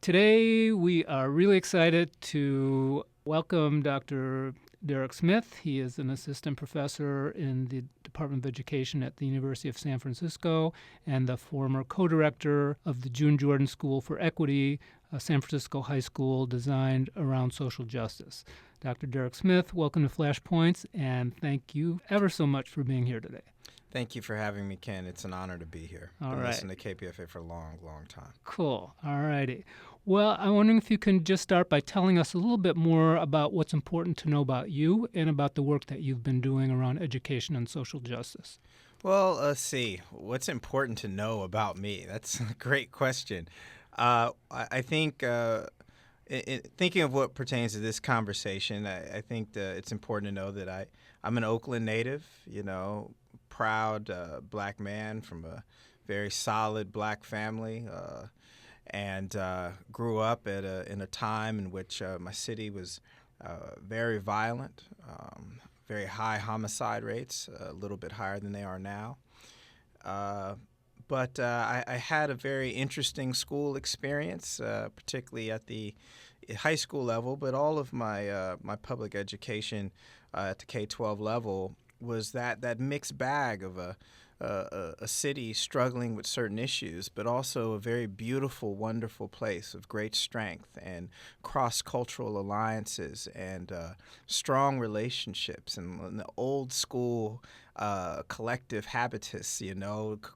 Today, we are really excited to welcome Dr. Darrick Smith. He is an assistant professor in the Department of Education at the University of San Francisco and the former co-director of the June Jordan School for Equity, a San Francisco high school designed around social justice. Dr. Darrick Smith, welcome to Flashpoints, and thank you ever so much for being here today. Thank you for having me, Ken. It's an honor to be here. All I've been right. listening to KPFA for a long, long time. Cool. All righty. Well, I'm wondering if you can just start by telling us a little bit more about what's important to know about you and about the work that you've been doing around education and social justice. Well, let's see. What's important to know about me? That's a great question. I think thinking of what pertains to this conversation, I think it's important to know that I'm an Oakland native, proud black man from a very solid black family, and grew up in a time in which my city was very violent, very high homicide rates, a little bit higher than they are now. But I had a very interesting school experience, particularly at the high school level, but all of my public education at the K-12 level was that mixed bag of a city struggling with certain issues, but also a very beautiful, wonderful place of great strength and cross-cultural alliances and strong relationships and the old school collective habitus,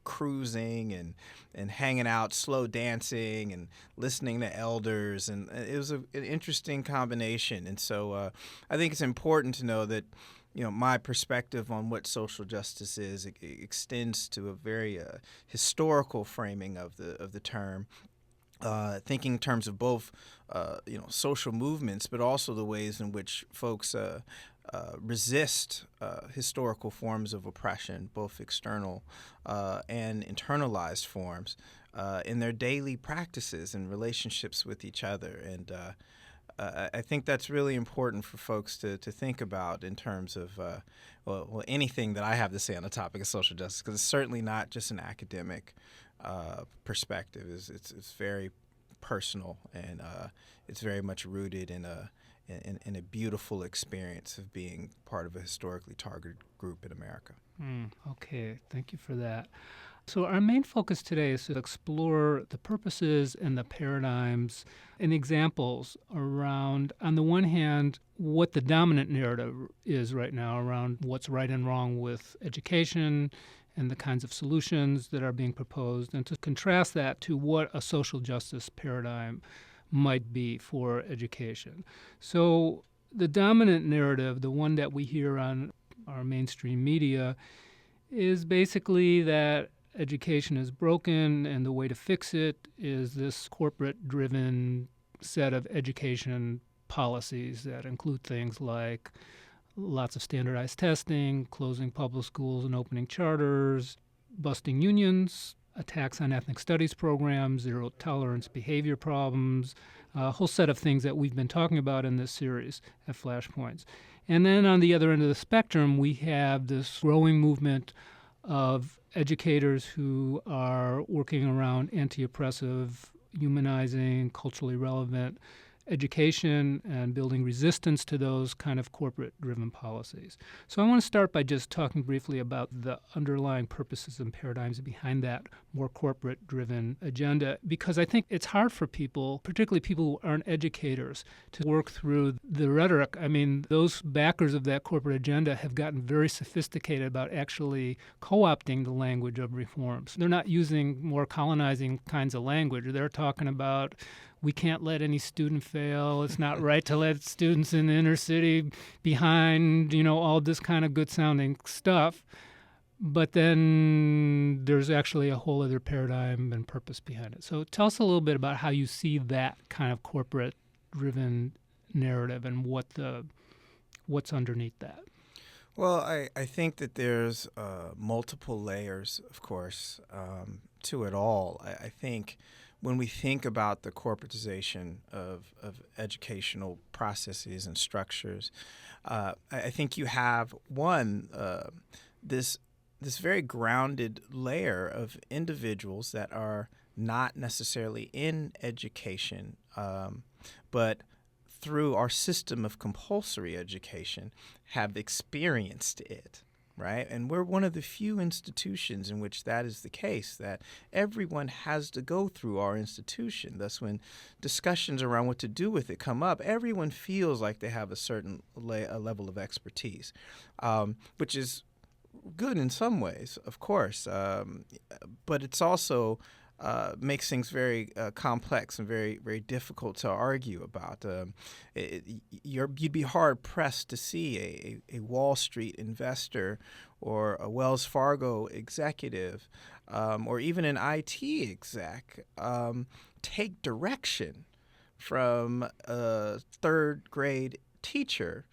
cruising and hanging out, slow dancing and listening to elders. And it was an interesting combination. And so I think it's important to know that my perspective on what social justice is extends to a very historical framing of the term, thinking in terms of both social movements, but also the ways in which folks resist historical forms of oppression, both external and internalized forms, in their daily practices and relationships with each other. And I think that's really important for folks to think about in terms of anything that I have to say on the topic of social justice, because it's certainly not just an academic perspective. It's very personal, and it's very much rooted in a beautiful experience of being part of a historically targeted group in America. Okay, thank you for that. So our main focus today is to explore the purposes and the paradigms and examples around, on the one hand, what the dominant narrative is right now around what's right and wrong with education and the kinds of solutions that are being proposed, and to contrast that to what a social justice paradigm might be for education. So the dominant narrative, the one that we hear on our mainstream media, is basically that education is broken, and the way to fix it is this corporate-driven set of education policies that include things like lots of standardized testing, closing public schools and opening charters, busting unions, attacks on ethnic studies programs, zero-tolerance behavior problems, a whole set of things that we've been talking about in this series at Flashpoints. And then on the other end of the spectrum, we have this growing movement of educators who are working around anti-oppressive, humanizing, culturally relevant education and building resistance to those kind of corporate-driven policies. So I want to start by just talking briefly about the underlying purposes and paradigms behind that more corporate-driven agenda, because I think it's hard for people, particularly people who aren't educators, to work through the rhetoric. I mean, those backers of that corporate agenda have gotten very sophisticated about actually co-opting the language of reforms. They're not using more colonizing kinds of language. They're talking about, we can't let any student fail. It's not right to let students in the inner city behind, all this kind of good-sounding stuff. But then there's actually a whole other paradigm and purpose behind it. So tell us a little bit about how you see that kind of corporate-driven narrative and what's underneath that. Well, I think that there's multiple layers, of course, to it all. I think when we think about the corporatization of educational processes and structures, I think you have this very grounded layer of individuals that are not necessarily in education, but through our system of compulsory education, have experienced it, right? And we're one of the few institutions in which that is the case, that everyone has to go through our institution. Thus, when discussions around what to do with it come up, everyone feels like they have a certain a level of expertise, which is good in some ways, of course, but it's also makes things very complex and very, very difficult to argue about. You'd be hard pressed to see a Wall Street investor or a Wells Fargo executive or even an IT exec take direction from a third grade teacher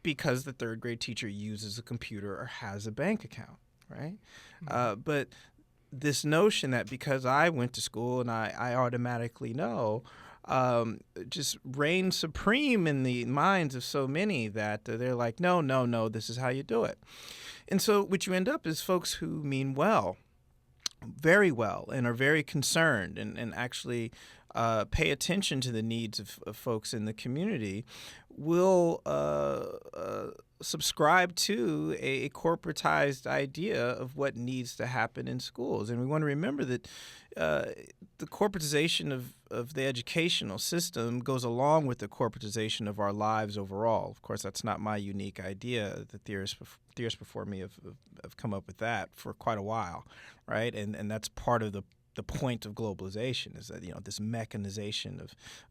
because the third grade teacher uses a computer or has a bank account, right? But this notion that because I went to school and I automatically know just reigns supreme in the minds of so many that they're like, no, this is how you do it. And so what you end up is folks who mean well, very well, and are very concerned and actually pay attention to the needs of folks in the community will subscribe to a corporatized idea of what needs to happen in schools. And we want to remember that the corporatization of the educational system goes along with the corporatization of our lives overall. Of course, that's not my unique idea. The theorists before me have come up with that for quite a while, right? And that's part of the point of globalization, is that, this mechanization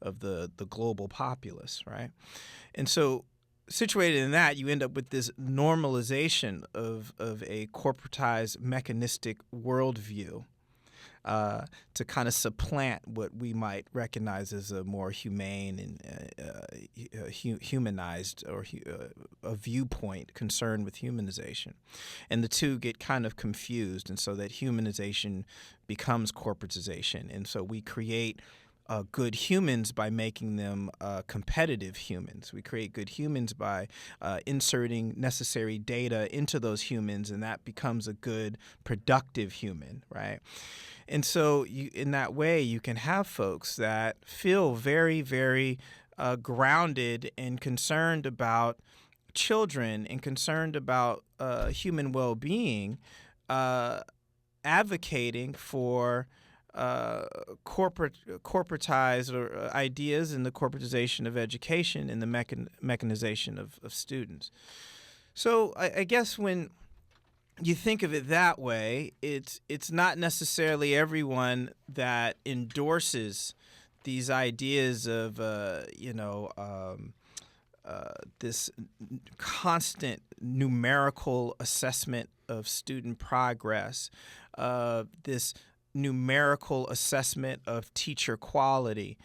of the global populace, right? And so situated in that, you end up with this normalization of a corporatized mechanistic worldview to kind of supplant what we might recognize as a more humane and humanized or a viewpoint concerned with humanization. And the two get kind of confused, and so that humanization becomes corporatization. And so we create good humans by making them competitive humans. We create good humans by inserting necessary data into those humans, and that becomes a good, productive human, right? And so in that way, you can have folks that feel very, very grounded and concerned about children and concerned about human well-being, advocating for corporatized or ideas and the corporatization of education and the mechanization of students. So I guess when you think of it that way, it's not necessarily everyone that endorses these ideas of this constant numerical assessment of student progress, this numerical assessment of teacher quality,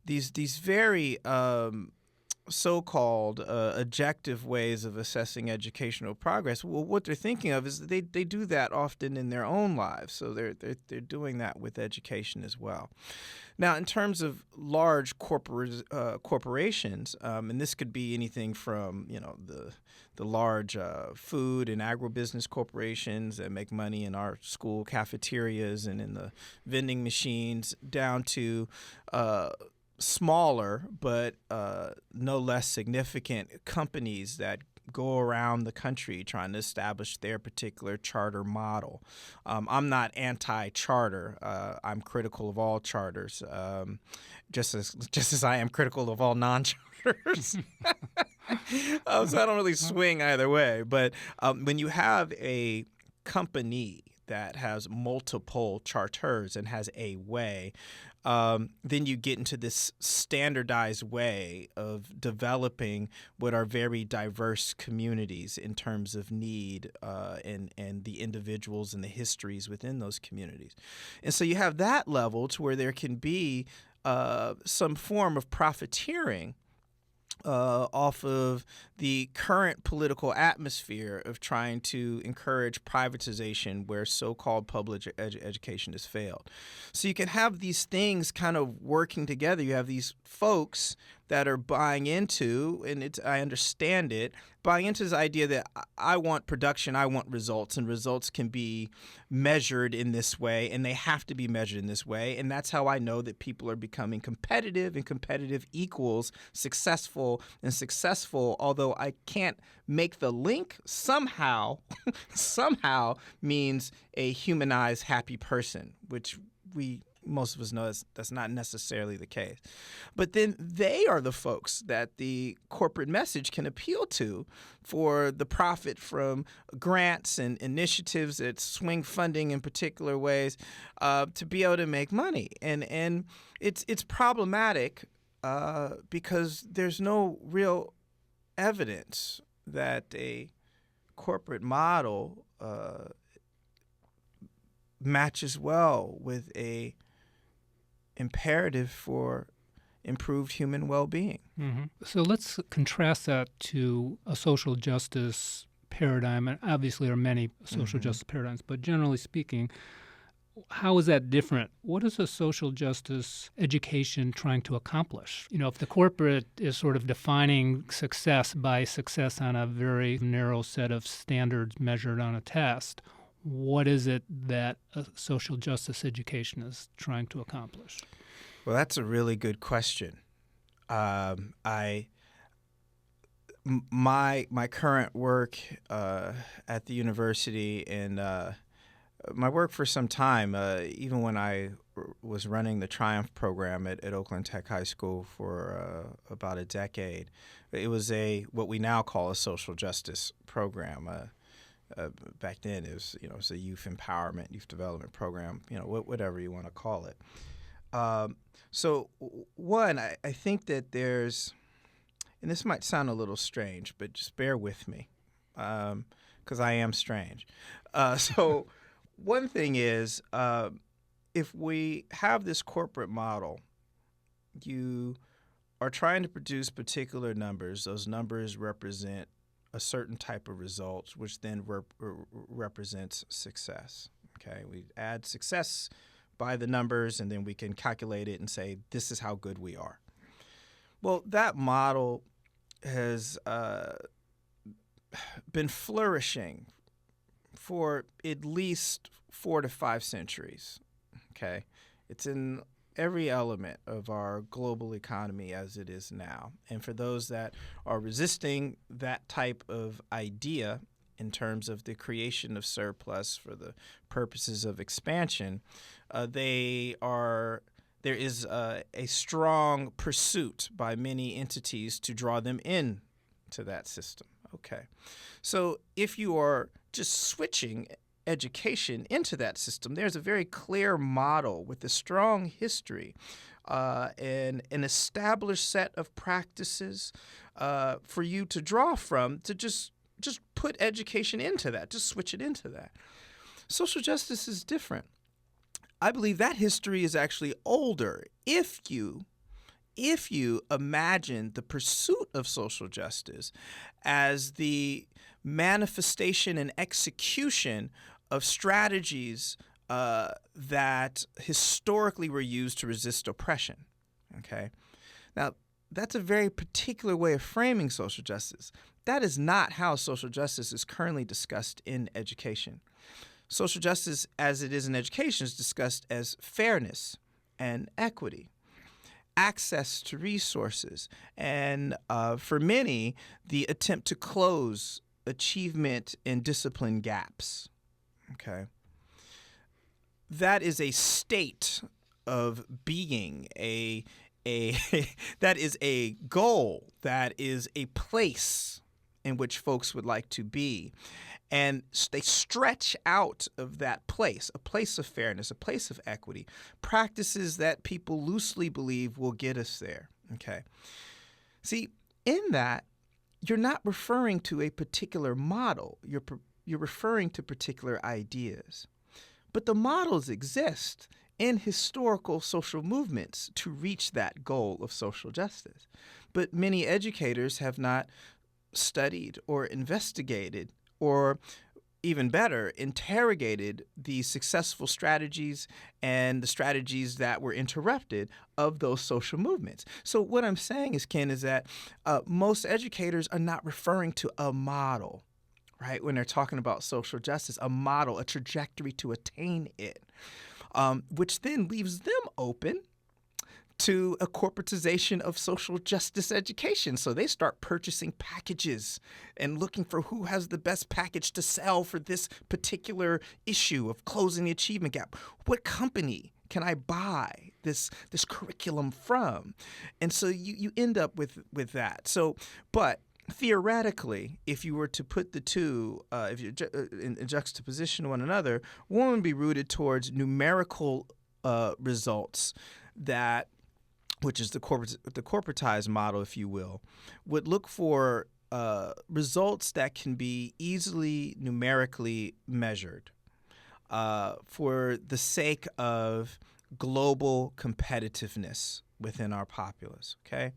these very so-called objective ways of assessing educational progress. Well, what they're thinking of is that they do that often in their own lives, so they're doing that with education as well. Now, in terms of large corporations, and this could be anything from the large food and agribusiness corporations that make money in our school cafeterias and in the vending machines, down to smaller but no less significant companies that go around the country trying to establish their particular charter model. I'm not anti-charter. I'm critical of all charters, just as I am critical of all non-charters. So I don't really swing either way. But when you have a company that has multiple charters and has a way, then you get into this standardized way of developing what are very diverse communities in terms of need and the individuals and the histories within those communities. And so you have that level to where there can be some form of profiteering off of the current political atmosphere of trying to encourage privatization where so-called public education has failed. So you can have these things kind of working together. You have these folks that are buying into, and I understand it, buying into this idea that I want production, I want results, and results can be measured in this way, and they have to be measured in this way. And that's how I know that people are becoming competitive, and competitive equals successful, and successful, although I can't make the link, somehow means a humanized, happy person, which most of us know that's not necessarily the case. But then they are the folks that the corporate message can appeal to for the profit from grants and initiatives that swing funding in particular ways to be able to make money. And it's problematic because there's no real evidence that a corporate model matches well with a imperative for improved human well-being. Mm-hmm. So let's contrast that to a social justice paradigm. And obviously there are many social justice paradigms, but generally speaking, how is that different? What is a social justice education trying to accomplish? If the corporate is sort of defining success by success on a very narrow set of standards measured on a test, what is it that a social justice education is trying to accomplish? Well, that's a really good question. My current work at the university and my work for some time, even when I was running the Triumph program at Oakland Tech High School for about a decade, it was what we now call a social justice program. Back then, it was a youth empowerment, youth development program, whatever you want to call it. So one, I think that there's, and this might sound a little strange, but just bear with me, because I am strange. So one thing is, if we have this corporate model, you are trying to produce particular numbers. Those numbers represent a certain type of results, which then represents success. Okay, we add success by the numbers, and then we can calculate it and say, this is how good we are. Well, that model has been flourishing for at least 4 to 5 centuries. Okay, it's in every element of our global economy as it is now. And for those that are resisting that type of idea in terms of the creation of surplus for the purposes of expansion, there is a strong pursuit by many entities to draw them in to that system. Okay, so if you are just switching education into that system, there's a very clear model with a strong history and an established set of practices for you to draw from to just put education into that, just switch it into that. Social justice is different. I believe that history is actually older. If you imagine the pursuit of social justice as the manifestation and execution of strategies that historically were used to resist oppression. Okay, now that's a very particular way of framing social justice. That is not how social justice is currently discussed in education. Social justice, as it is in education, is discussed as fairness and equity, access to resources, and for many, the attempt to close achievement and discipline gaps. Okay, that is a state of being, that is a goal, that is a place in which folks would like to be. And they stretch out of that place, a place of fairness, a place of equity, practices that people loosely believe will get us there. Okay. See, in that, you're not referring to a particular model. You're referring to particular ideas. But the models exist in historical social movements to reach that goal of social justice. But many educators have not studied or investigated or even better, interrogated the successful strategies and the strategies that were interrupted of those social movements. So what I'm saying is, Ken, is that most educators are not referring to a model, right? When they're talking about social justice, a model, a trajectory to attain it, which then leaves them open to a corporatization of social justice education. So they start purchasing packages and looking for who has the best package to sell for this particular issue of closing the achievement gap. What company can I buy this curriculum from? And so you end up with that. So, but theoretically, if you were to put the two, if you in juxtaposition one another, one would be rooted towards numerical results that, which is the corporatized model, if you will, would look for results that can be easily numerically measured for the sake of global competitiveness within our populace, okay?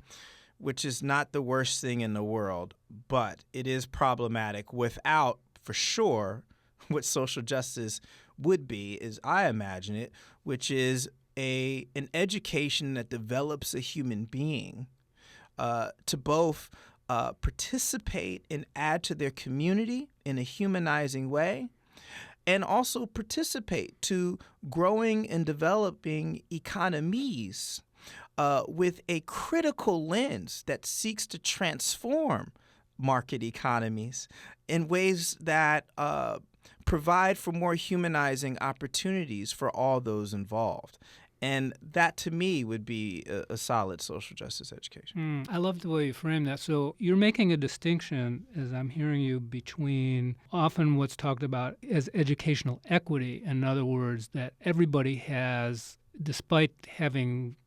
Which is not the worst thing in the world, but it is problematic without, for sure, what social justice would be, as I imagine it, which is an education that develops a human being to both participate and add to their community in a humanizing way, and also participate to growing and developing economies with a critical lens that seeks to transform market economies in ways that provide for more humanizing opportunities for all those involved. And that, to me, would be a solid social justice education. I love the way you frame that. So you're making a distinction, as I'm hearing you, between often what's talked about as educational equity. In other words, that everybody has, despite having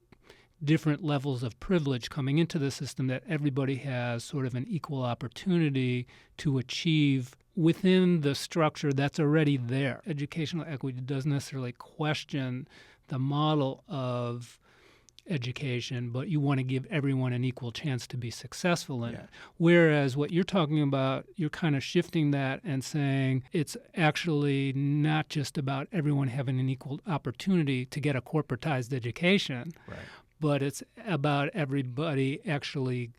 different levels of privilege coming into the system, that everybody has sort of an equal opportunity to achieve within the structure that's already there. Educational equity doesn't necessarily question the model of education, but you want to give everyone an equal chance to be successful in it. Whereas what you're talking about, you're kind of shifting that and saying it's actually not just about everyone having an equal opportunity to get a corporatized education, but it's about everybody actually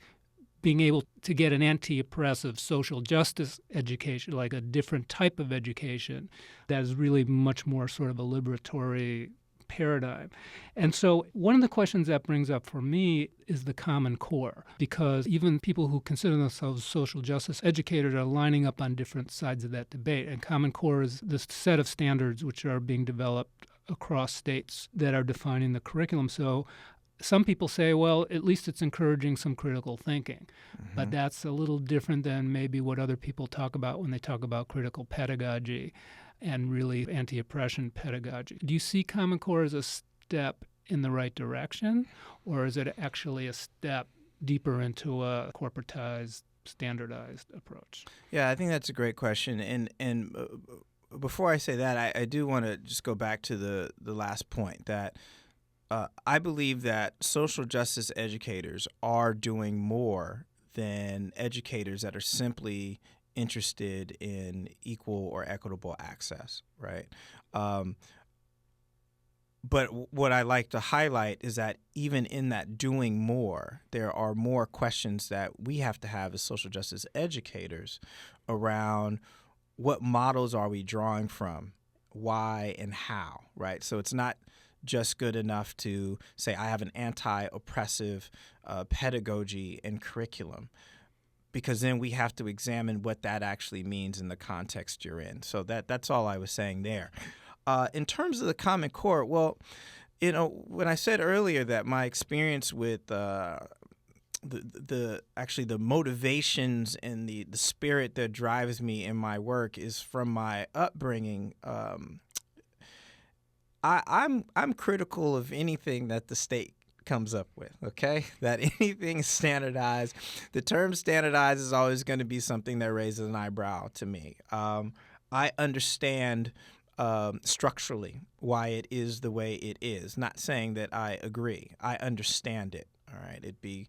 being able to get an anti-oppressive social justice education, like a different type of education that is really much more sort of a liberatory paradigm. And so one of the questions that brings up for me is the Common Core, because even people who consider themselves social justice educators are lining up on different sides of that debate. And Common Core is this set of standards which are being developed across states that are defining the curriculum. So some people say, well, at least it's encouraging some critical thinking. But that's a little different than maybe what other people talk about when they talk about critical pedagogy and really anti-oppression pedagogy. Do you see Common Core as a step in the right direction, or is it actually a step deeper into a corporatized, standardized approach? Yeah, I think that's a great question. And before I say that, I do want to just go back to the last point that I believe that social justice educators are doing more than educators that are simply interested in equal or equitable access, right? But what I like to highlight is that even in that doing more, there are more questions that we have to have as social justice educators around what models are we drawing from, why and how, right? So it's not just good enough to say I have an anti-oppressive pedagogy and curriculum, because then we have to examine what that actually means in the context you're in. So that's all I was saying there. In terms of the Common Core, well, you know, when I said earlier that my experience with the motivations and the spirit that drives me in my work is from my upbringing, I'm critical of anything that the state comes up with, okay? That anything standardized, the term standardized is always going to be something that raises an eyebrow to me. I understand structurally why it is the way it is. Not saying that I agree. I understand it, all right? It'd be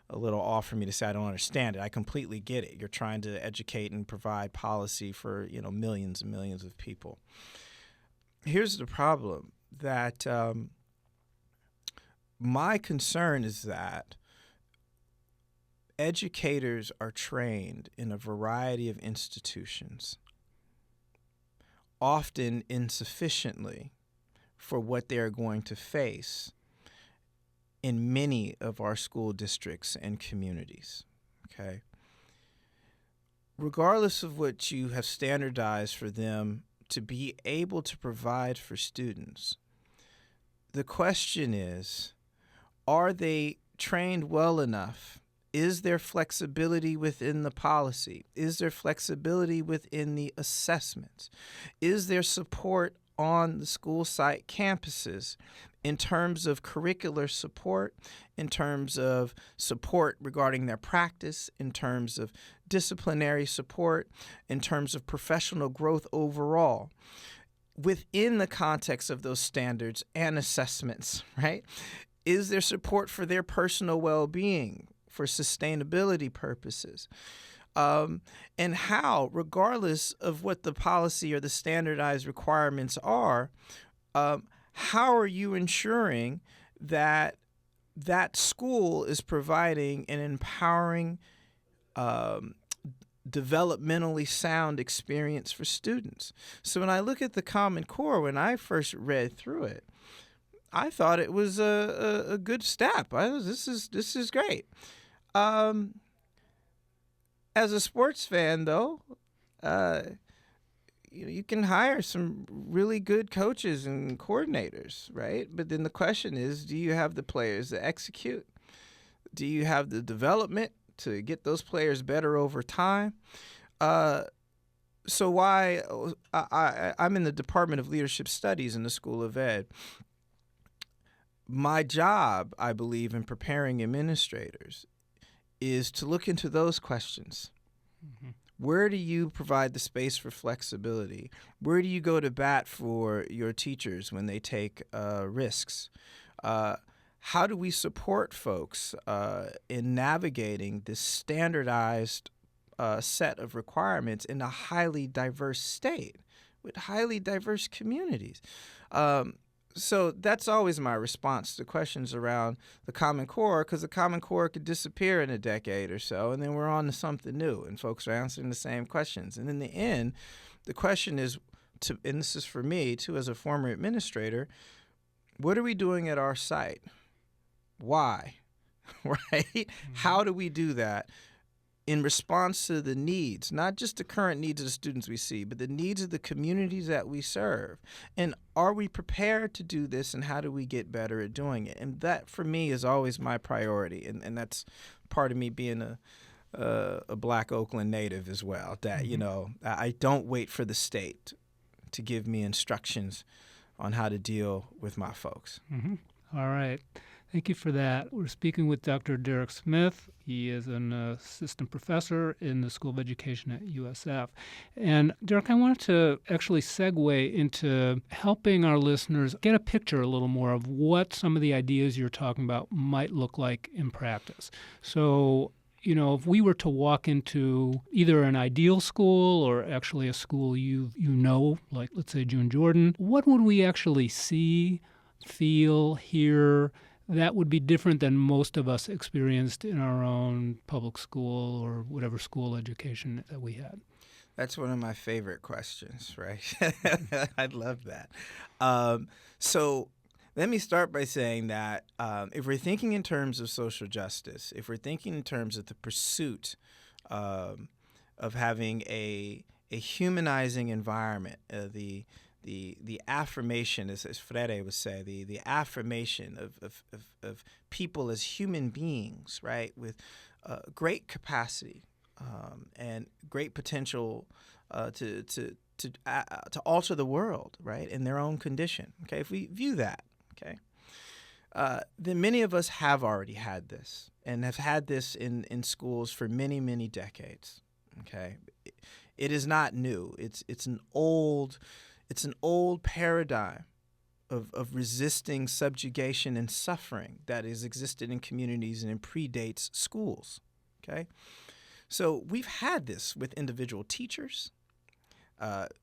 a little off for me to say I don't understand it. I completely get it. You're trying to educate and provide policy for, millions and millions of people. Here's the problem, that my concern is that educators are trained in a variety of institutions, often insufficiently for what they are going to face in many of our school districts and communities, okay? Regardless of what you have standardized for them to be able to provide for students, the question is, are they trained well enough? Is there flexibility within the policy? Is there flexibility within the assessments? Is there support on the school site campuses in terms of curricular support, in terms of support regarding their practice, in terms of disciplinary support, in terms of professional growth overall, within the context of those standards and assessments, right? Is there support for their personal well-being, for sustainability purposes? And how, regardless of what the policy or the standardized requirements are, how are you ensuring that that school is providing an empowering, developmentally sound experience for students? So when I look at the Common Core, when I first read through it, I thought it was a good step. This is great. As a sports fan, though, you can hire some really good coaches and coordinators, right? But then the question is, do you have the players to execute? Do you have the development to get those players better over time? So why I'm in the Department of Leadership Studies in the School of Ed. My job, I believe, in preparing administrators is to look into those questions. Mm-hmm. Where do you provide the space for flexibility? Where do you go to bat for your teachers when they take risks? How do we support folks in navigating this standardized set of requirements in a highly diverse state with highly diverse communities? So that's always my response to questions around the Common Core, because the Common Core could disappear in a decade or so, and then we're on to something new, and folks are answering the same questions. And in the end, the question is, and this is for me, too, as a former administrator, what are we doing at our site? Why? Right? Mm-hmm. How do we do that in response to the needs, not just the current needs of the students we see, but the needs of the communities that we serve? And are we prepared to do this, and how do we get better at doing it? And that, for me, is always my priority. And that's part of me being a Black Oakland native as well, that, mm-hmm. I don't wait for the state to give me instructions on how to deal with my folks. Mm-hmm. All right. Thank you for that. We're speaking with Dr. Darrick Smith. He is an assistant professor in the School of Education at USF. And Darrick, I wanted to actually segue into helping our listeners get a picture a little more of what some of the ideas you're talking about might look like in practice. So, if we were to walk into either an ideal school or actually a school like let's say June Jordan, what would we actually see, feel, hear that would be different than most of us experienced in our own public school or whatever school education that we had? That's one of my favorite questions, right? I'd love that. So let me start by saying that if we're thinking in terms of social justice, if we're thinking in terms of the pursuit of having a humanizing environment, the affirmation, as Freire would say, the affirmation of people as human beings, right, with great capacity and great potential to alter the world, right, in their own condition. Okay, if we view that, okay, then many of us have already had this and have had this in schools for many, many decades. Okay, it is not new. It's an old paradigm of resisting subjugation and suffering that has existed in communities and it predates schools. Okay? So we've had this with individual teachers.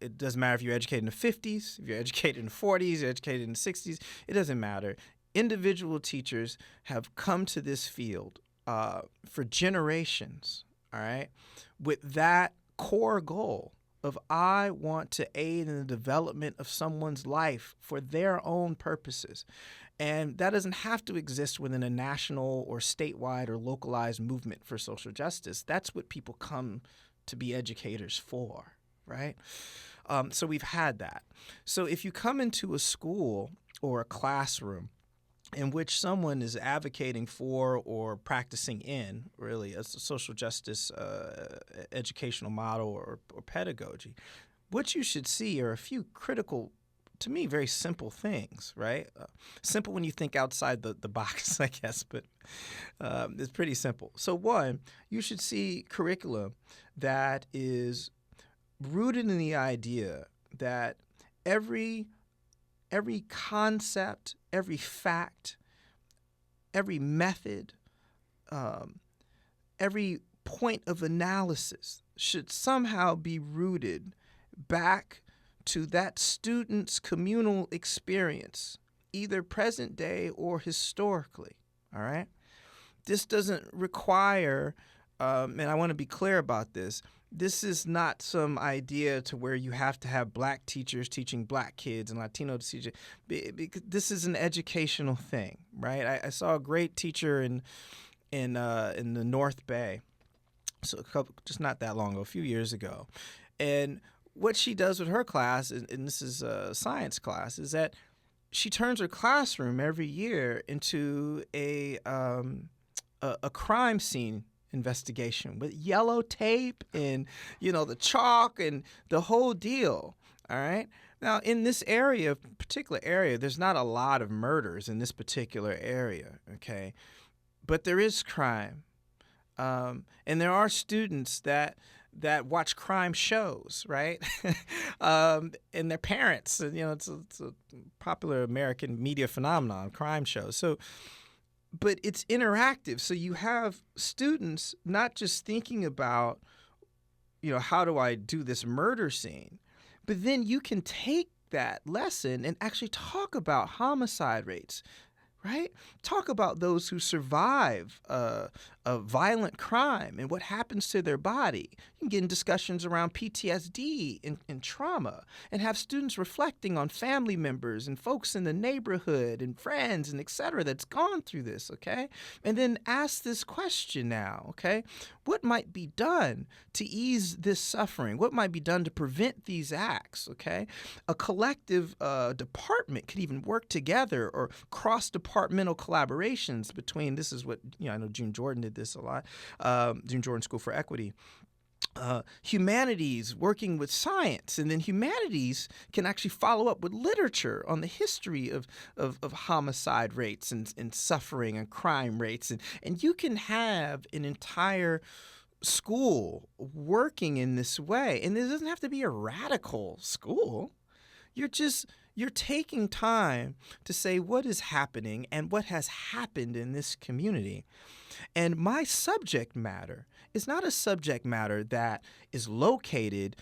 It doesn't matter if you're educated in the 50s, if you're educated in the 40s, you're educated in the 60s. It doesn't matter. Individual teachers have come to this field for generations, all right, with that core goal of I want to aid in the development of someone's life for their own purposes. And that doesn't have to exist within a national or statewide or localized movement for social justice. That's what people come to be educators for, right? So we've had that. So if you come into a school or a classroom in which someone is advocating for or practicing in, really, a social justice educational model or pedagogy, what you should see are a few critical, to me, very simple things, right? Simple when you think outside the box, I guess, but it's pretty simple. So one, you should see curriculum that is rooted in the idea that every concept, every fact, every method, every point of analysis should somehow be rooted back to that student's communal experience, either present day or historically, all right? This doesn't require, and I want to be clear about this, this is not some idea to where you have to have black teachers teaching black kids and Latino teachers. This is an educational thing, right? I saw a great teacher in the North Bay, so just not that long ago, a few years ago, and what she does with her class, and this is a science class, is that she turns her classroom every year into a crime scene investigation with yellow tape and, the chalk and the whole deal. All right. Now, in this particular area, there's not a lot of murders in this particular area. Okay. But there is crime. And there are students that watch crime shows, right? And their parents, it's a popular American media phenomenon, crime shows. But it's interactive. So you have students not just thinking about, how do I do this murder scene, but then you can take that lesson and actually talk about homicide rates, right? Talk about those who survive a violent crime and what happens to their body. You can get in discussions around PTSD and trauma and have students reflecting on family members and folks in the neighborhood and friends and et cetera that's gone through this, okay? And then ask this question now, okay? What might be done to ease this suffering? What might be done to prevent these acts, okay? A collective department could even work together, or cross-departmental collaborations between, this is what, I know June Jordan did this a lot, June Jordan School for Equity. Humanities working with science, and then humanities can actually follow up with literature on the history of homicide rates and suffering and crime rates. And you can have an entire school working in this way. And it doesn't have to be a radical school. You're taking time to say what is happening and what has happened in this community. And my subject matter is not a subject matter that is located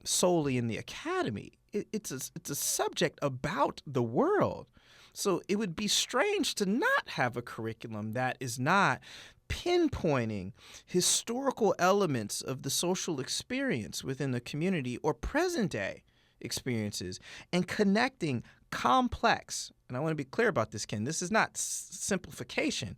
solely in the academy. It's a subject about the world. So it would be strange to not have a curriculum that is not pinpointing historical elements of the social experience within the community or present day experiences and connecting complex, and I want to be clear about this, Ken, this is not simplification,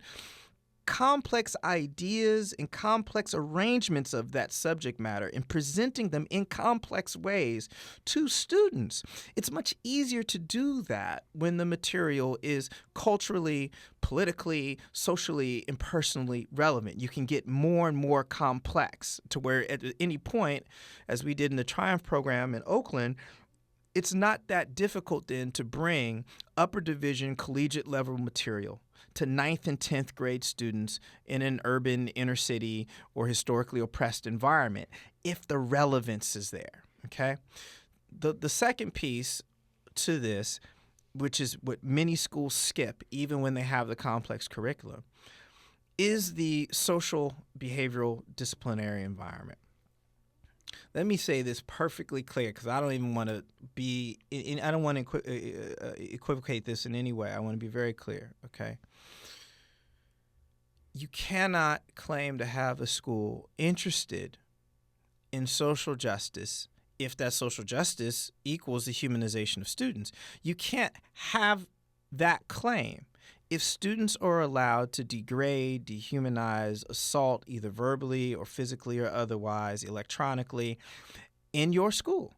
complex ideas and complex arrangements of that subject matter and presenting them in complex ways to students. It's much easier to do that when the material is culturally, politically, socially, and personally relevant. You can get more and more complex to where at any point, as we did in the Triumph program in Oakland, it's not that difficult then to bring upper division collegiate level material to 9th and 10th grade students in an urban, inner city, or historically oppressed environment if the relevance is there, okay? The second piece to this which is what many schools skip, even when they have the complex curriculum, is the social behavioral disciplinary environment. Let me say this perfectly clear, because I don't even want to be, I don't want to equivocate this in any way. I want to be very clear, okay? You cannot claim to have a school interested in social justice if that social justice equals the humanization of students. You can't have that claim if students are allowed to degrade, dehumanize, assault, either verbally or physically or otherwise, electronically, in your school.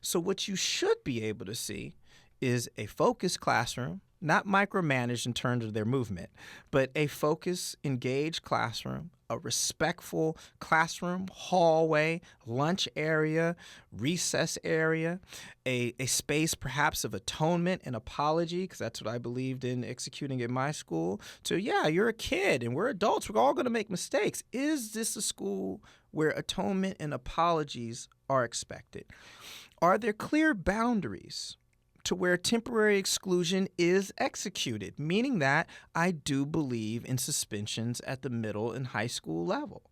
So what you should be able to see is a focused classroom, not micromanaged in terms of their movement, but a focused, engaged classroom, a respectful classroom, hallway, lunch area, recess area, a space perhaps of atonement and apology, because that's what I believed in executing at my school. So yeah, you're a kid and we're adults. We're all going to make mistakes. Is this a school where atonement and apologies are expected? Are there clear boundaries to where temporary exclusion is executed, meaning that I do believe in suspensions at the middle and high school level.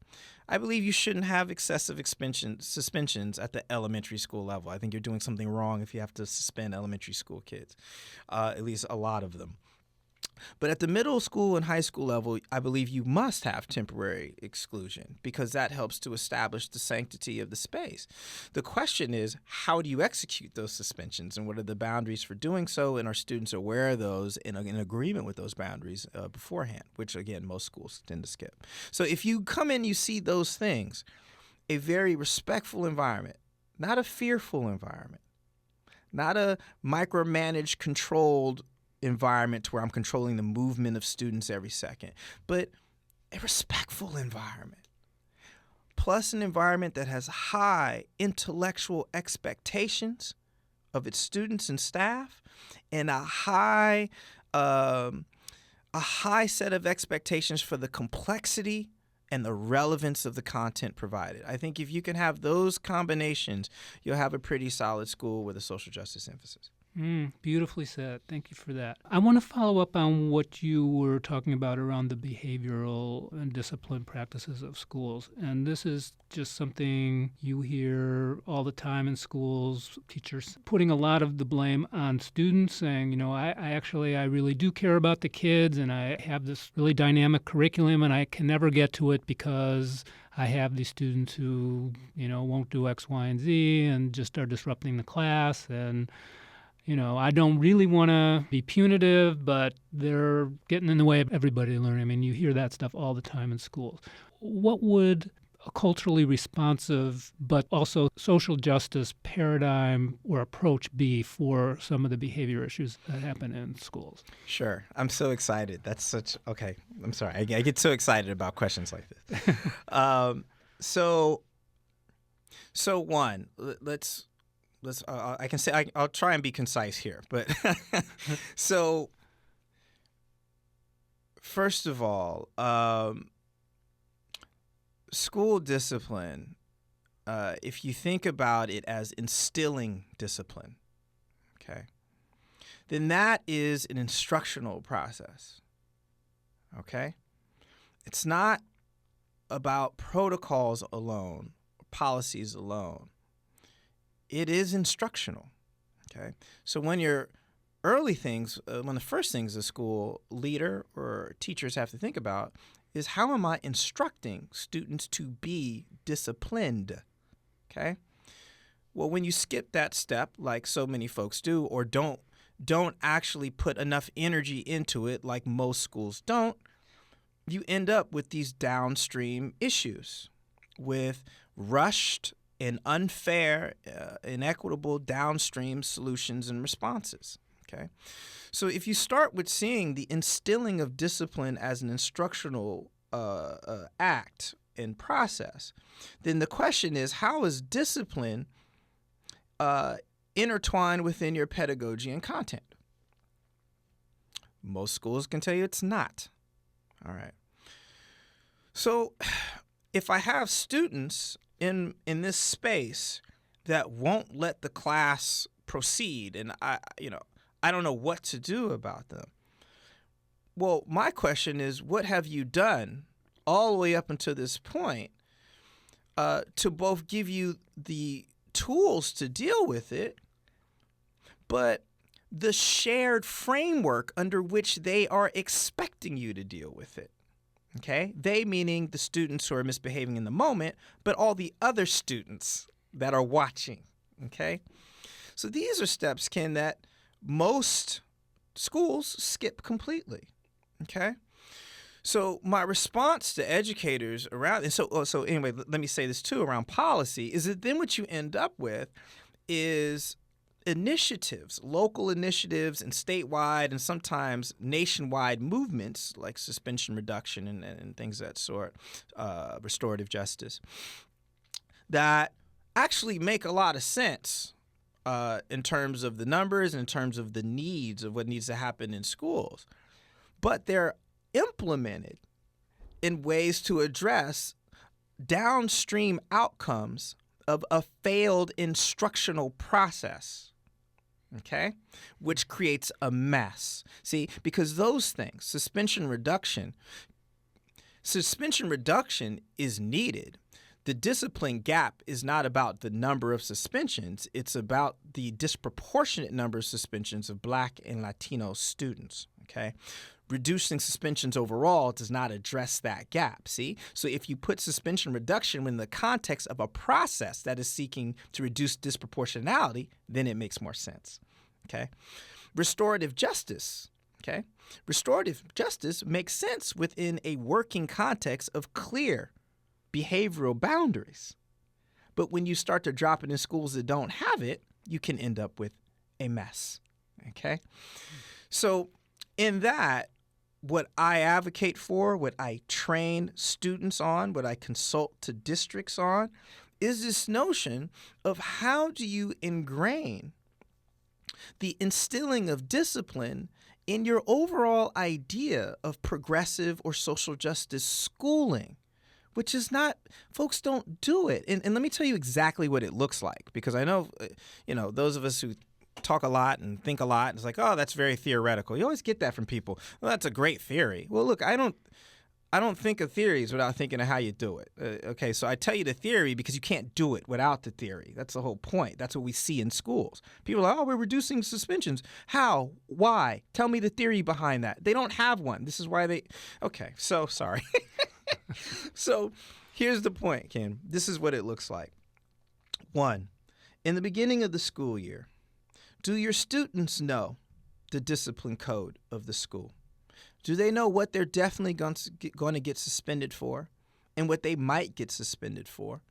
I believe you shouldn't have excessive suspensions at the elementary school level. I think you're doing something wrong if you have to suspend elementary school kids, at least a lot of them. But at the middle school and high school level, I believe you must have temporary exclusion because that helps to establish the sanctity of the space. The question is, how do you execute those suspensions and what are the boundaries for doing so? And are students aware of those in agreement with those boundaries beforehand, which, again, most schools tend to skip. So if you come in, you see those things, a very respectful environment, not a fearful environment, not a micromanaged, controlled environment to where I'm controlling the movement of students every second, but a respectful environment, plus an environment that has high intellectual expectations of its students and staff, and a high set of expectations for the complexity and the relevance of the content provided. I think if you can have those combinations, you'll have a pretty solid school with a social justice emphasis. Beautifully said. Thank you for that. I want to follow up on what you were talking about around the behavioral and discipline practices of schools. And this is just something you hear all the time in schools, teachers putting a lot of the blame on students, saying, you know, I really do care about the kids and I have this really dynamic curriculum and I can never get to it because I have these students who, you know, won't do X, Y, and Z and just are disrupting the class. And you know, I don't really want to be punitive, but they're getting in the way of everybody learning. I mean, you hear that stuff all the time in schools. What would a culturally responsive but also social justice paradigm or approach be for some of the behavior issues that happen in schools? Sure. I'm so excited. Okay. I'm sorry. I get so excited about questions like this. So one, I'll try and be concise here, but so first of all, school discipline, if you think about it as instilling discipline, okay, then that is an instructional process, okay? It's not about protocols alone, policies alone. It is instructional, okay? So when the first things a school leader or teachers have to think about is how am I instructing students to be disciplined, okay? Well, when you skip that step, like so many folks do, or don't actually put enough energy into it, like most schools don't, you end up with these downstream issues with rushed and unfair, inequitable downstream solutions and responses, okay? So if you start with seeing the instilling of discipline as an instructional act and process, then the question is, how is discipline intertwined within your pedagogy and content? Most schools can tell you it's not. All right. So if I have students in this space that won't let the class proceed, and I I don't know what to do about them. Well, my question is, what have you done all the way up until this point to both give you the tools to deal with it, but the shared framework under which they are expecting you to deal with it? Okay? They meaning the students who are misbehaving in the moment, but all the other students that are watching. Okay? So these are steps, Ken, that most schools skip completely. Okay? So my response to educators around, and so anyway, let me say this too around policy, is that then what you end up with is initiatives, local initiatives and statewide and sometimes nationwide movements like suspension reduction and things of that sort, restorative justice, that actually make a lot of sense in terms of the numbers and in terms of the needs of what needs to happen in schools. But they're implemented in ways to address downstream outcomes of a failed instructional process, okay, which creates a mess. See, because those things, suspension reduction is needed. The discipline gap is not about the number of suspensions. It's about the disproportionate number of suspensions of Black and Latino students, okay? Reducing suspensions overall does not address that gap, see? So if you put suspension reduction in the context of a process that is seeking to reduce disproportionality, then it makes more sense, okay? Restorative justice, okay? Restorative justice makes sense within a working context of clear behavioral boundaries. But when you start to drop it in schools that don't have it, you can end up with a mess, okay? So in that, what I advocate for, what I train students on, what I consult to districts on, is this notion of how do you ingrain the instilling of discipline in your overall idea of progressive or social justice schooling, which is not, folks don't do it. And let me tell you exactly what it looks like, because I know, those of us who talk a lot and think a lot, it's like, oh, that's very theoretical. You always get that from people. Well, that's a great theory. Well, look, I don't think of theories without thinking of how you do it. Okay, so I tell you the theory because you can't do it without the theory. That's the whole point. That's what we see in schools. People are like, oh, we're reducing suspensions. How? Why? Tell me the theory behind that. They don't have one. This is why they... Okay, so sorry. So here's the point, Ken. This is what it looks like. 1, in the beginning of the school year, do your students know the discipline code of the school? Do they know what they're definitely going to get suspended for and what they might get suspended for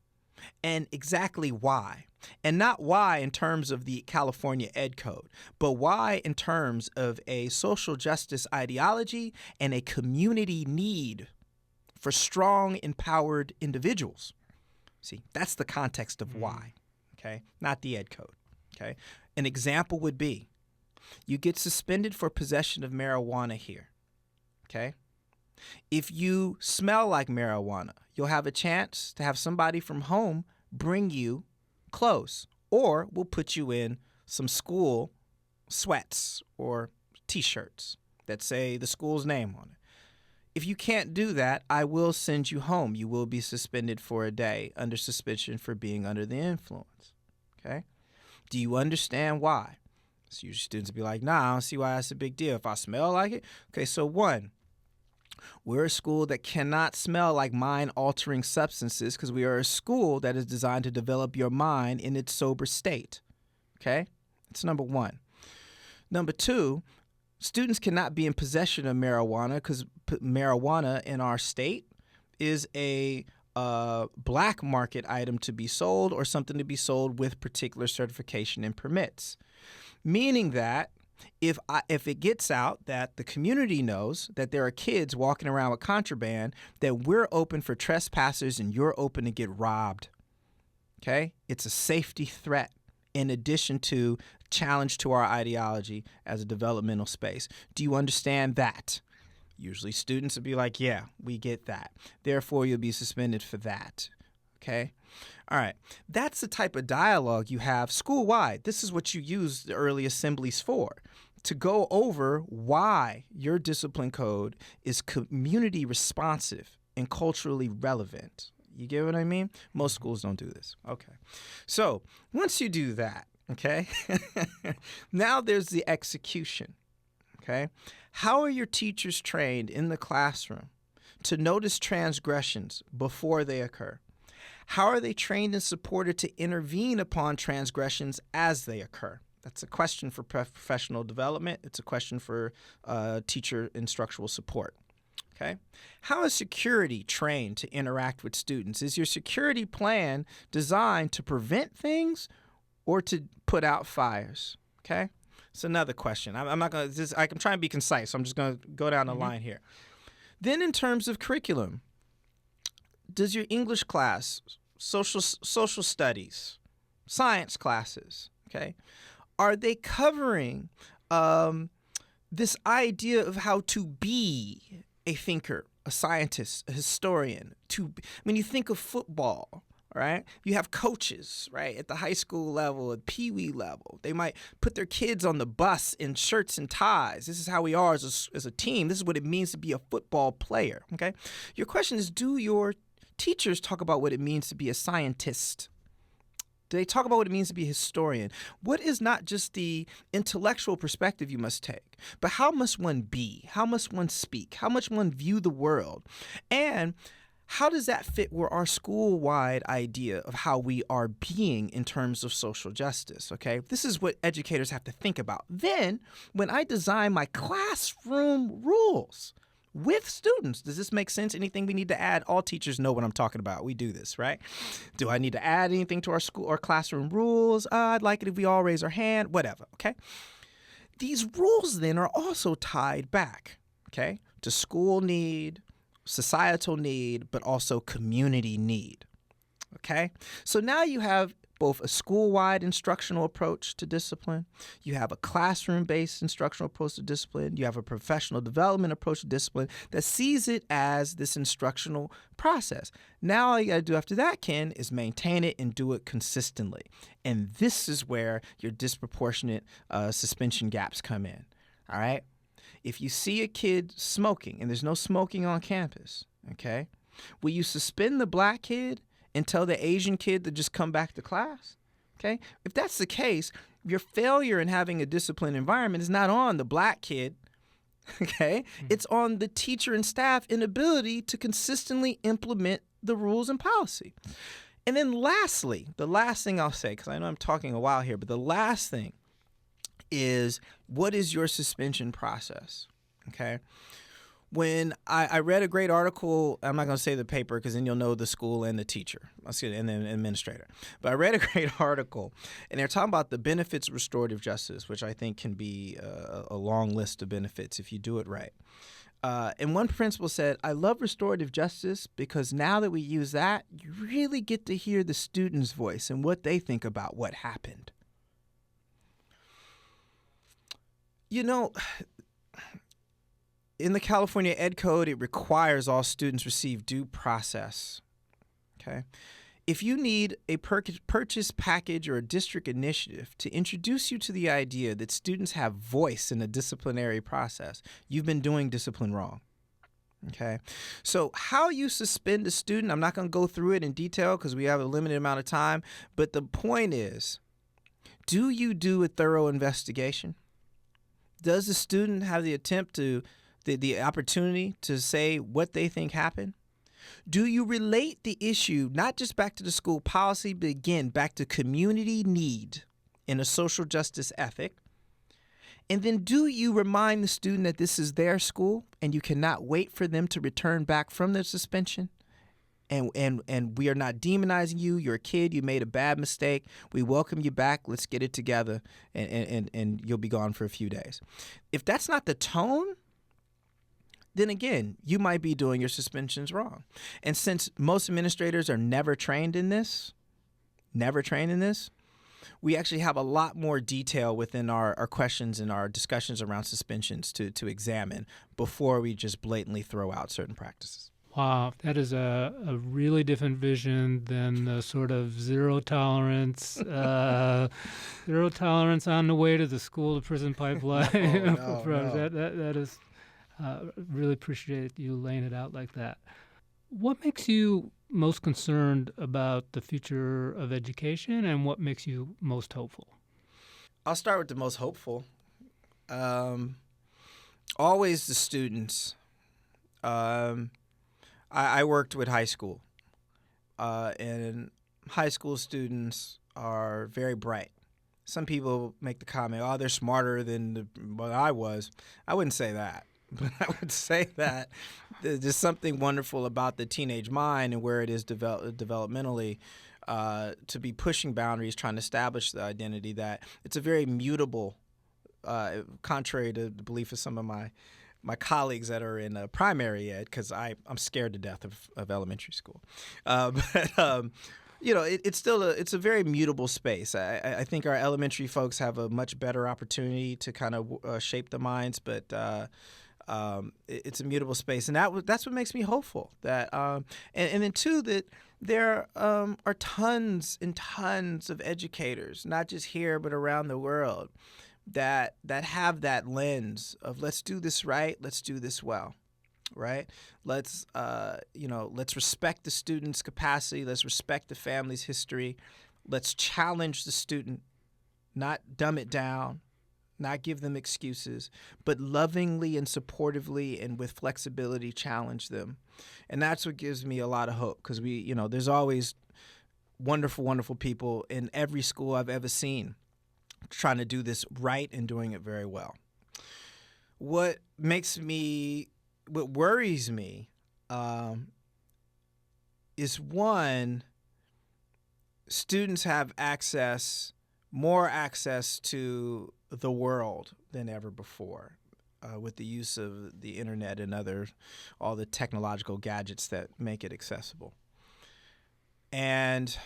and exactly why? And not why in terms of the California Ed Code, but why in terms of a social justice ideology and a community need for strong, empowered individuals. See, that's the context of why, okay? Not the Ed Code, okay? An example would be you get suspended for possession of marijuana here. Okay? If you smell like marijuana, you'll have a chance to have somebody from home bring you clothes, or we'll put you in some school sweats or T-shirts that say the school's name on it. If you can't do that, I will send you home. You will be suspended for a day under suspicion for being under the influence. Okay? Do you understand why? So your students will be like, nah, I don't see why that's a big deal. If I smell like it? Okay, so 1, we're a school that cannot smell like mind-altering substances because we are a school that is designed to develop your mind in its sober state. Okay? That's number 1. Number 2, students cannot be in possession of marijuana because marijuana in our state is a black market item to be sold or something to be sold with particular certification and permits. Meaning that if it gets out that the community knows that there are kids walking around with contraband, that we're open for trespassers and you're open to get robbed. Okay? It's a safety threat in addition to challenge to our ideology as a developmental space. Do you understand that? Usually students would be like, yeah, we get that. Therefore, you'll be suspended for that. Okay? All right. That's the type of dialogue you have school-wide. This is what you use the early assemblies for, to go over why your discipline code is community responsive and culturally relevant. You get what I mean? Most schools don't do this. Okay. So once you do that, okay, now there's the execution. Okay. How are your teachers trained in the classroom to notice transgressions before they occur? How are they trained and supported to intervene upon transgressions as they occur? That's a question for professional development. It's a question for teacher instructional support. Okay. How is security trained to interact with students? Is your security plan designed to prevent things or to put out fires? Okay. It's another question. I'm not going to, I'm trying to be concise, so I'm just going to go down the line here. Then in terms of curriculum, does your English class, social studies, science classes, okay, are they covering this idea of how to be a thinker, a scientist, a historian? When you think of football, right, you have coaches, right, at the high school level, at pee-wee level. They might put their kids on the bus in shirts and ties. This is how we are as a team. This is what it means to be a football player, okay? Your question is, do your teachers talk about what it means to be a scientist? Do they talk about what it means to be a historian? What is not just the intellectual perspective you must take, but how must one be? How must one speak? How must one view the world? And how does that fit with our school-wide idea of how we are being in terms of social justice, okay? This is what educators have to think about. Then, when I design my classroom rules with students, does this make sense? Anything we need to add? All teachers know what I'm talking about. We do this, right? Do I need to add anything to our school or classroom rules? I'd like it if we all raise our hand, whatever, okay? These rules then are also tied back, okay, to school need, societal need, but also community need, okay? So now you have both a school-wide instructional approach to discipline, you have a classroom-based instructional approach to discipline, you have a professional development approach to discipline that sees it as this instructional process. Now all you got to do after that, Ken, is maintain it and do it consistently. And this is where your disproportionate suspension gaps come in, all right? If you see a kid smoking and there's no smoking on campus, okay, will you suspend the black kid and tell the Asian kid to just come back to class? Okay? If that's the case, your failure in having a disciplined environment is not on the black kid, okay? It's on the teacher and staff inability to consistently implement the rules and policy. And then lastly, the last thing I'll say, because I know I'm talking a while here, but the last thing is, what is your suspension process, okay? When I read a great article, I'm not going to say the paper because then you'll know the school and the teacher, and the administrator. But I read a great article, and they're talking about the benefits of restorative justice, which I think can be a long list of benefits if you do it right. And one principal said, I love restorative justice because now that we use that, you really get to hear the student's voice and what they think about what happened. You know, in the California Ed Code, it requires all students receive due process, okay? If you need a purchase package or a district initiative to introduce you to the idea that students have voice in the disciplinary process, you've been doing discipline wrong, okay? So how you suspend a student, I'm not going to go through it in detail because we have a limited amount of time, but the point is, do you do a thorough investigation? Does the student have the attempt to the opportunity to say what they think happened? Do you relate the issue not just back to the school policy, but again, back to community need in a social justice ethic? And then do you remind the student that this is their school and you cannot wait for them to return back from their suspension? And we are not demonizing you. You're a kid. You made a bad mistake. We welcome you back. Let's get it together, and you'll be gone for a few days. If that's not the tone, then again, you might be doing your suspensions wrong. And since most administrators are never trained in this, we actually have a lot more detail within our questions and our discussions around suspensions to examine before we just blatantly throw out certain practices. Wow, that is a really different vision than the sort of zero tolerance on the way to the school to prison pipeline No, for no, drugs. no. That is really appreciate you laying it out like that. What makes you most concerned about the future of education, and what makes you most hopeful? I'll start with the most hopeful. Always the students. Um, I worked with high school, and high school students are very bright. Some people make the comment, "Oh, they're smarter than what I was." I wouldn't say that, but I would say that there's something wonderful about the teenage mind and where it is developmentally to be pushing boundaries, trying to establish the identity. That it's a very mutable, contrary to the belief of some of my colleagues that are in primary ed, because I'm scared to death of elementary school. But it's still it's a very mutable space. I think our elementary folks have a much better opportunity to kind of shape the minds, but it's a mutable space, and that's what makes me hopeful. That and then two, that there are tons and tons of educators, not just here but around the world, that have that lens of let's do this right, let's do this well, right? Let's respect the student's capacity, let's respect the family's history, let's challenge the student, not dumb it down, not give them excuses, but lovingly and supportively and with flexibility challenge them. And that's what gives me a lot of hope, because there's always wonderful, wonderful people in every school I've ever seen trying to do this right and doing it very well. What worries me is, one, students have more access to the world than ever before with the use of the internet and all the technological gadgets that make it accessible. And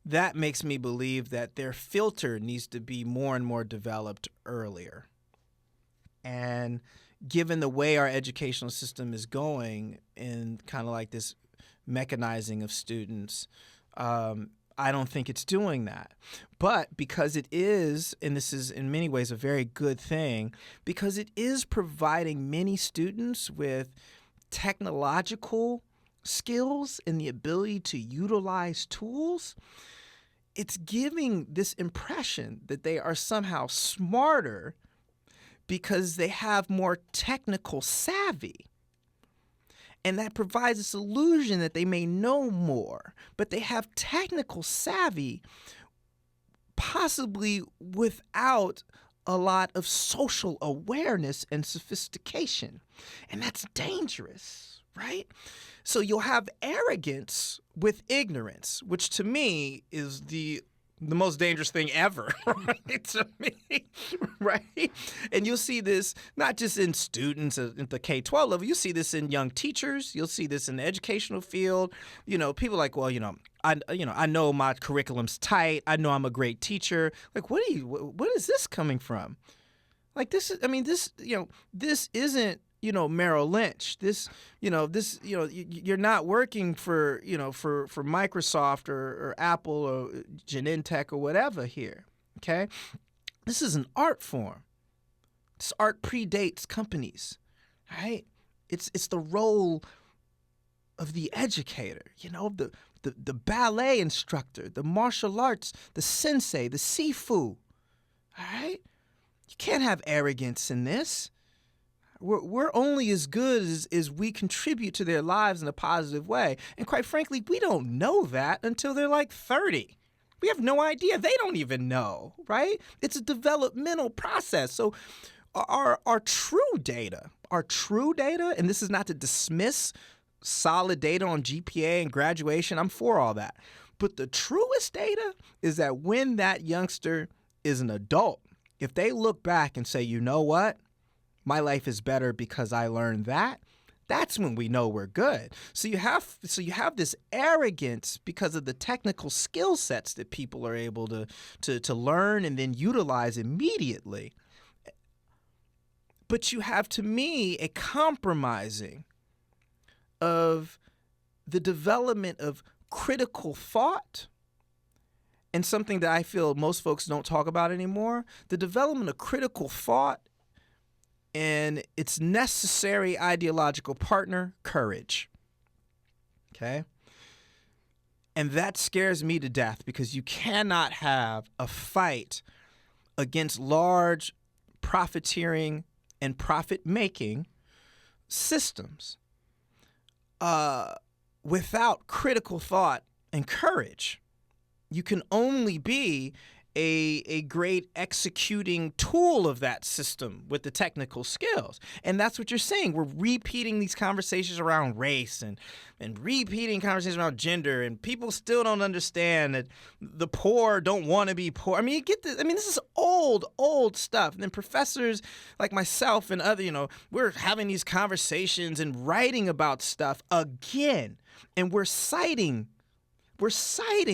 that makes me believe that their filter needs to be more and more developed earlier. And given the way our educational system is going in kind of like this mechanizing of students, I don't think it's doing that. But because it is, and this is in many ways a very good thing, because it is providing many students with technological skills and the ability to utilize tools, it's giving this impression that they are somehow smarter because they have more technical savvy. And that provides this illusion that they may know more, but they have technical savvy, possibly without a lot of social awareness and sophistication. And that's dangerous, right? So you'll have arrogance with ignorance, which to me is the most dangerous thing ever, right? To me, right? And you'll see this not just in students at the K-12 level. You see this in young teachers. You'll see this in the educational field. People like, well, I know my curriculum's tight. I know I'm a great teacher. Like, what is this coming from? Like this isn't Merrill Lynch. You're not working for Microsoft or Apple or Genentech or whatever here. Okay, this is an art form. This art predates companies, right? It's the role of the educator. The ballet instructor, the martial arts, the sensei, the sifu. All right, you can't have arrogance in this. We're only as good as we contribute to their lives in a positive way. And quite frankly, we don't know that until they're like 30. We have no idea. They don't even know, right? It's a developmental process. So our true data, and this is not to dismiss solid data on GPA and graduation. I'm for all that. But the truest data is that when that youngster is an adult, if they look back and say, you know what? My life is better because I learned that. That's when we know we're good. So you have this arrogance because of the technical skill sets that people are able to learn and then utilize immediately. But you have, to me, a compromising of the development of critical thought, and something that I feel most folks don't talk about anymore, the development of critical thought and its necessary ideological partner, courage. Okay? And that scares me to death, because you cannot have a fight against large profiteering and profit-making systems without critical thought and courage. You can only be a great executing tool of that system with the technical skills. And that's what you're saying. We're repeating these conversations around race and repeating conversations around gender, and people still don't understand that the poor don't want to be poor. I mean, you get this. I mean, this is old stuff. And then professors like myself and other, we're having these conversations and writing about stuff again, and we're citing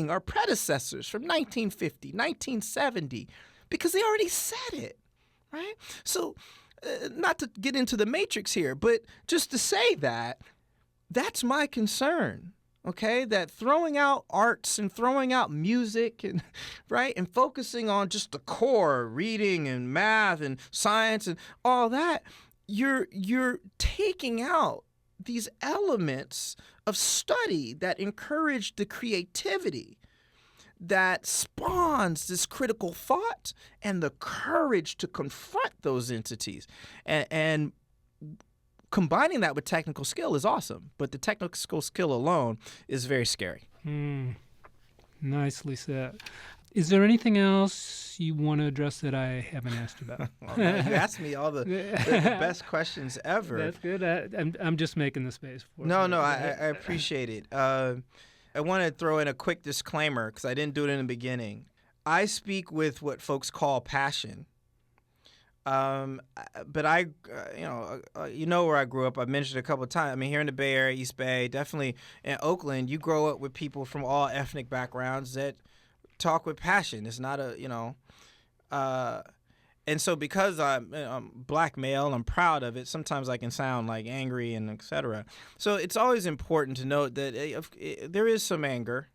our predecessors from 1950, 1970, because they already said it, right? So not to get into the matrix here, but just to say that that's my concern, okay? That throwing out arts and throwing out music and right, and focusing on just the core, reading and math and science and all that, you're taking out these elements of study that encourage the creativity that spawns this critical thought and the courage to confront those entities. And combining that with technical skill is awesome, but the technical skill alone is very scary. Nicely said. Is there anything else you want to address that I haven't asked about? Well, no, you asked me all the best questions ever. That's good. I'm just making the space for it. No, I appreciate it. I want to throw in a quick disclaimer, because I didn't do it in the beginning. I speak with what folks call passion. But I, where I grew up. I mentioned it a couple of times. I mean, here in the Bay Area, East Bay, definitely in Oakland, you grow up with people from all ethnic backgrounds that talk with passion. It's not and so because I'm black male, I'm proud of it. Sometimes I can sound like angry and et cetera. So it's always important to note that there is some anger,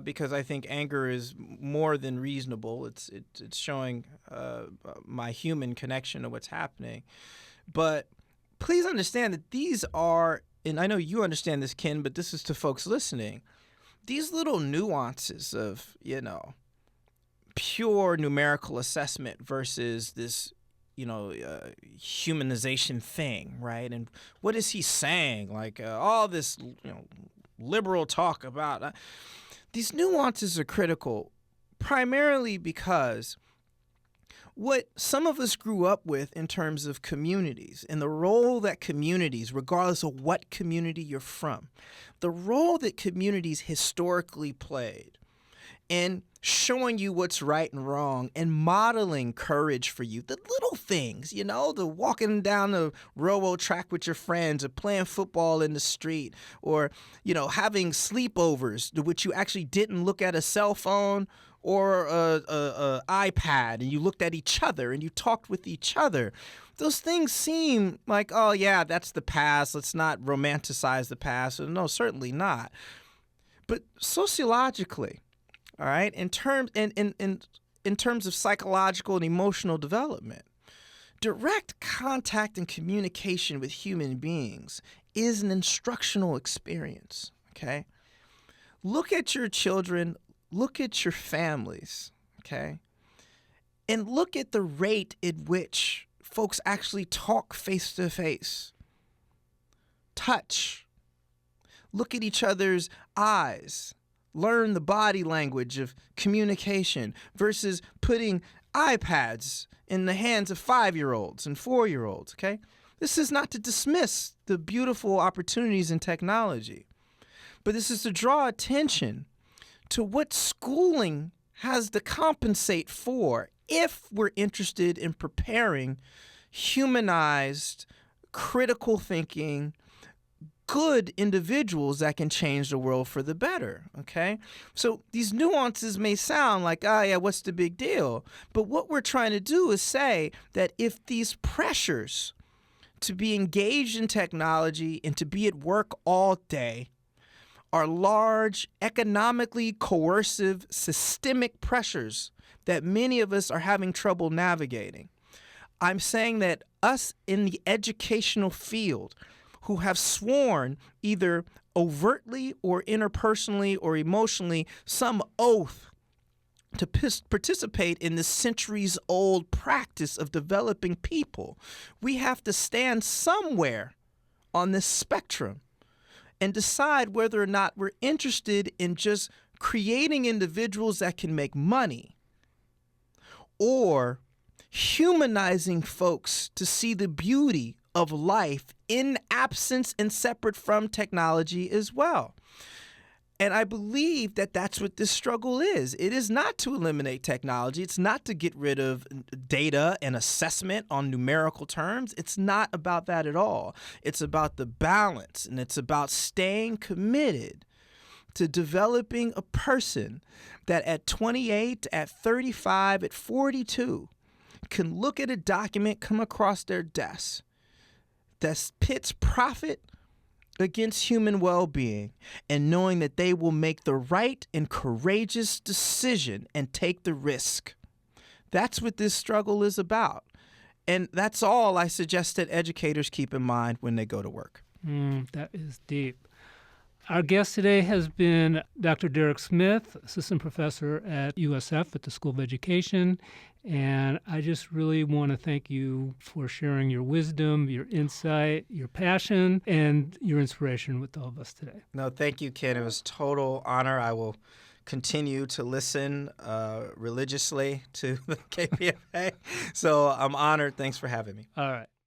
because I think anger is more than reasonable. It's showing my human connection to what's happening. But please understand that these are, and I know you understand this, Ken, but this is to folks listening, these little nuances of, pure numerical assessment versus this, humanization thing, right? And what is he saying? Like all this, liberal talk about these nuances are critical, primarily because what some of us grew up with in terms of communities and the role that communities, regardless of what community you're from, the role that communities historically played in showing you what's right and wrong and modeling courage for you. The little things, the walking down the railroad track with your friends, or playing football in the street, or, having sleepovers to which you actually didn't look at a cell phone or a iPad, and you looked at each other and you talked with each other. Those things seem like, oh yeah, that's the past. Let's not romanticize the past. No, certainly not. But sociologically, all right, in terms of psychological and emotional development, direct contact and communication with human beings is an instructional experience. Okay, look at your children. Look at your families, okay? And look at the rate at which folks actually talk face to face, touch, look at each other's eyes, learn the body language of communication versus putting iPads in the hands of 5-year-olds and 4-year-olds, okay? This is not to dismiss the beautiful opportunities in technology, but this is to draw attention to what schooling has to compensate for if we're interested in preparing humanized, critical thinking, good individuals that can change the world for the better, okay? So these nuances may sound like, what's the big deal? But what we're trying to do is say that if these pressures to be engaged in technology and to be at work all day are large, economically coercive, systemic pressures that many of us are having trouble navigating. I'm saying that us in the educational field who have sworn either overtly or interpersonally or emotionally some oath to participate in this centuries-old practice of developing people, we have to stand somewhere on this spectrum and decide whether or not we're interested in just creating individuals that can make money or humanizing folks to see the beauty of life in absence and separate from technology as well. And I believe that that's what this struggle is. It is not to eliminate technology. It's not to get rid of data and assessment on numerical terms. It's not about that at all. It's about the balance, and it's about staying committed to developing a person that at 28, at 35, at 42 can look at a document come across their desk that pits profit against human well-being, and knowing that they will make the right and courageous decision and take the risk. That's what this struggle is about. And that's all I suggest that educators keep in mind when they go to work. That is deep. Our guest today has been Dr. Darrick Smith, assistant professor at USF at the School of Education. And I just really want to thank you for sharing your wisdom, your insight, your passion, and your inspiration with all of us today. No, thank you, Ken. It was a total honor. I will continue to listen religiously to the KPFA. So I'm honored. Thanks for having me. All right.